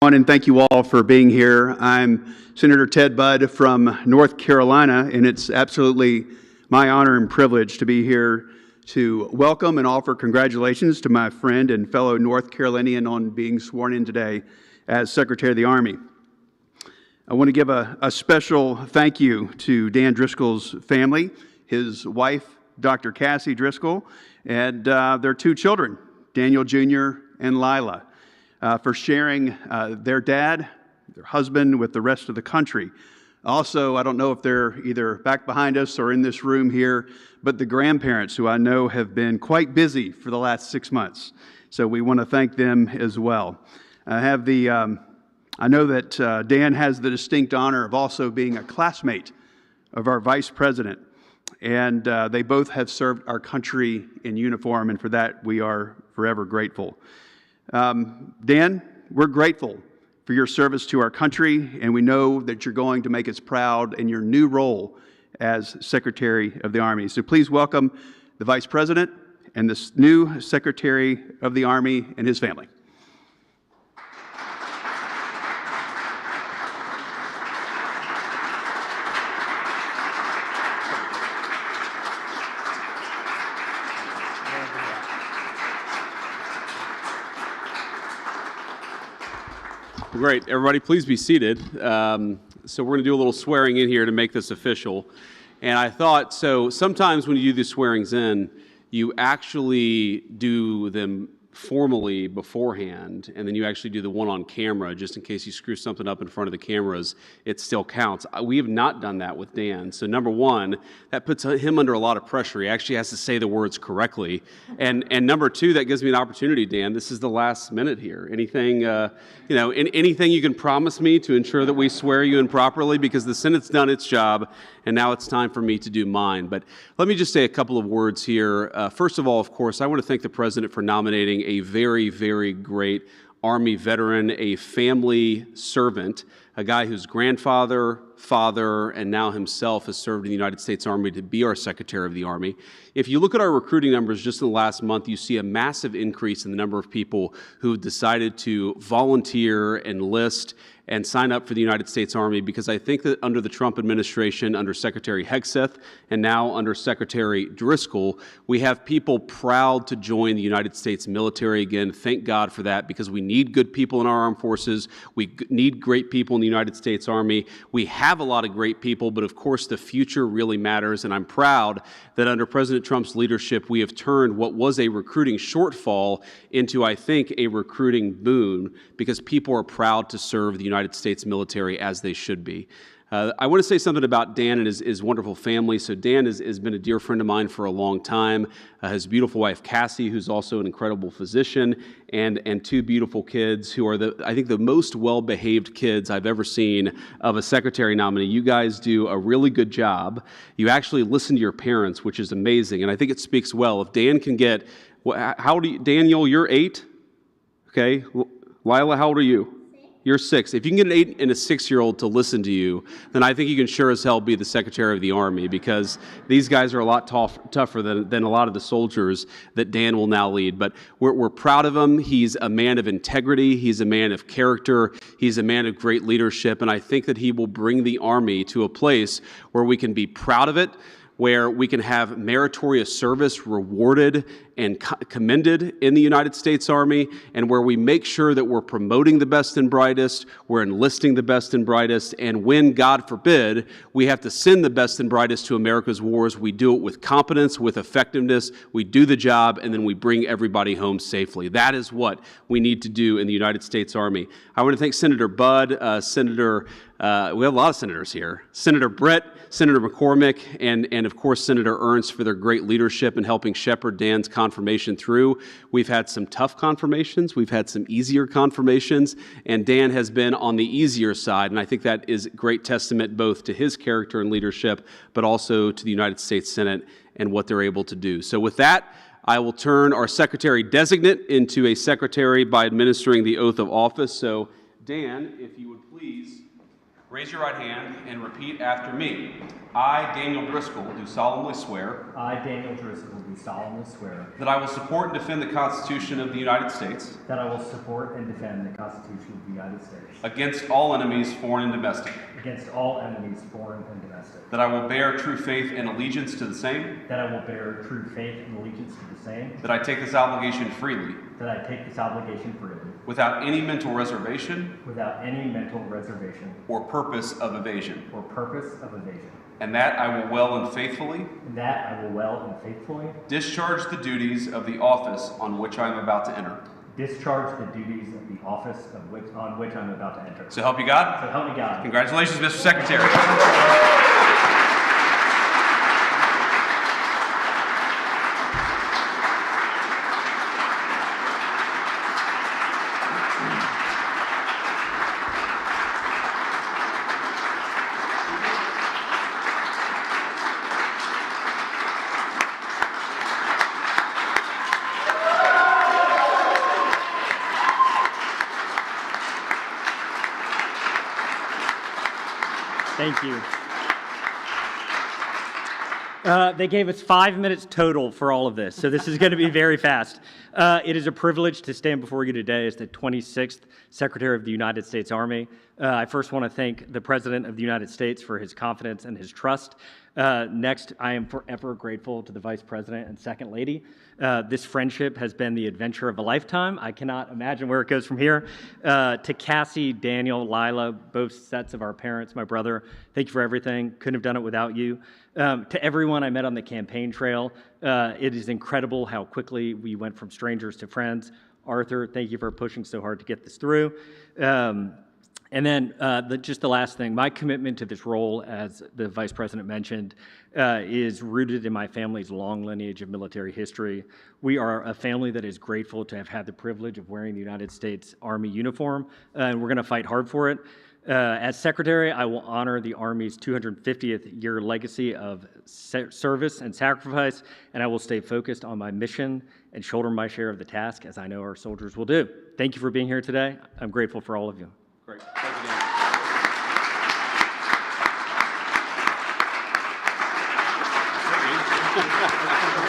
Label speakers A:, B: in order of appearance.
A: And thank you all for being here. I'm Senator Ted Budd from North Carolina, and it's absolutely my honor and privilege to be here to welcome and offer congratulations to my friend and fellow North Carolinian on being sworn in today as Secretary of the Army. I want to give a special thank you to Dan Driscoll's family, his wife, Dr. Cassie Driscoll, and their two children, Daniel Jr. and Lila, for sharing their dad, their husband, with the rest of the country. Also, I don't know if they're either back behind us or in this room here, but the grandparents, who I know have been quite busy for the last 6 months. So we want to thank them as well. I know that Dan has the distinct honor of also being a classmate of our Vice President, and they both have served our country in uniform, and for that we are forever grateful. Dan, we're grateful for your service to our country, and we know that you're going to make us proud in your new role as Secretary of the Army. So please welcome the Vice President and the new Secretary of the Army and his family.
B: Great. Everybody, please be seated. So we're going to do a little swearing in here to make this official. And I thought, so sometimes when you do the swearings in, you actually do them formally beforehand, and then you actually do the one on camera, just in case you screw something up in front of the cameras, it still counts. We have not done that with Dan. So number one, that puts him under a lot of pressure. He actually has to say the words correctly. And number two, that gives me an opportunity, Dan. This is the last minute here. Anything, anything you can promise me to ensure that we swear you in properly, because the Senate's done its job, and now it's time for me to do mine. But let me just say a couple of words here. First of all, of course, I want to thank the President for nominating a very, very great Army veteran, a family servant, a guy whose grandfather, father, and now himself has served in the United States Army to be our Secretary of the Army. If you look at our recruiting numbers just in the last month, you see a massive increase in the number of people who decided to volunteer, enlist, and sign up for the United States Army, because I think that under the Trump administration, under Secretary Hegseth, and now under Secretary Driscoll, we have people proud to join the United States military again. Thank God for that, because we need good people in our armed forces. We need great people in the United States Army. We have a lot of great people, but of course the future really matters, and I'm proud that under President Trump's leadership, we have turned what was a recruiting shortfall into, I think, a recruiting boon, because people are proud to serve the United States military as they should be. I want to say something about Dan and his wonderful family. So Dan has been a dear friend of mine for a long time. His beautiful wife, Cassie, who's also an incredible physician, and two beautiful kids who are, I think, the most well-behaved kids I've ever seen of a secretary nominee. You guys do a really good job. You actually listen to your parents, which is amazing, and I think it speaks well. If Dan can get, how old are you? Daniel, you're 8? Okay. Lila, how old are you? You're 6. If you can get an 8 and a 6-year-old to listen to you, then I think you can sure as hell be the Secretary of the Army, because these guys are a lot tougher than a lot of the soldiers that Dan will now lead. But we're proud of him. He's a man of integrity. He's a man of character. He's a man of great leadership. And I think that he will bring the Army to a place where we can be proud of it, where we can have meritorious service rewarded and commended in the United States Army, and where we make sure that we're promoting the best and brightest, we're enlisting the best and brightest, and when, God forbid, we have to send the best and brightest to America's wars, we do it with competence, with effectiveness, we do the job, and then we bring everybody home safely. That is what we need to do in the United States Army. I want to thank Senator Budd, we have a lot of senators here, Senator Brett, Senator McCormick, and of course Senator Ernst for their great leadership in helping shepherd Dan's confirmation through. We've had some tough confirmations, we've had some easier confirmations, and Dan has been on the easier side, and I think that is great testament both to his character and leadership, but also to the United States Senate and what they're able to do. So with that, I will turn our Secretary Designate into a Secretary by administering the oath of office. So Dan, if you would please Raise your right hand and repeat after me. I, Daniel Driscoll, do solemnly swear
C: I, Daniel Driscoll, do solemnly swear
B: that I will support and defend the Constitution of the United States
C: that I will support and defend the Constitution of the United States
B: against all enemies, foreign and domestic,
C: against all enemies, foreign and domestic,
B: that I will bear true faith and allegiance to the same,
C: that I will bear true faith and allegiance to the same,
B: that I take this obligation freely,
C: that I take this obligation freely,
B: without any mental reservation
C: without any mental reservation
B: or purpose of evasion,
C: or purpose of evasion,
B: and that I will well and faithfully
C: and that I will well and faithfully
B: discharge the duties of the office on which I am about to enter.
C: discharge the duties of the office on which I'm about to enter.
B: So help you God.
C: So help me God.
B: Congratulations, Mr. Secretary.
C: Thank you. They gave us 5 minutes total for all of this, so this is going to be very fast. It is a privilege to stand before you today as the 26th Secretary of the United States Army. I first want to thank the President of the United States for his confidence and his trust. Next, I am forever grateful to the Vice President and Second Lady. This friendship has been the adventure of a lifetime. I cannot imagine where it goes from here. To Cassie, Daniel, Lila, both sets of our parents, my brother, thank you for everything. Couldn't have done it without you. To everyone I met on the campaign trail, it is incredible how quickly we went from strangers to friends. Arthur, thank you for pushing so hard to get this through. And then just the last thing, my commitment to this role, as the Vice President mentioned, is rooted in my family's long lineage of military history. We are a family that is grateful to have had the privilege of wearing the United States Army uniform, and we're going to fight hard for it. As Secretary, I will honor the Army's 250th year legacy of service and sacrifice, and I will stay focused on my mission and shoulder my share of the task, as I know our soldiers will do. Thank you for being here today. I'm grateful for all of you.
B: Great. Thank you, Dan.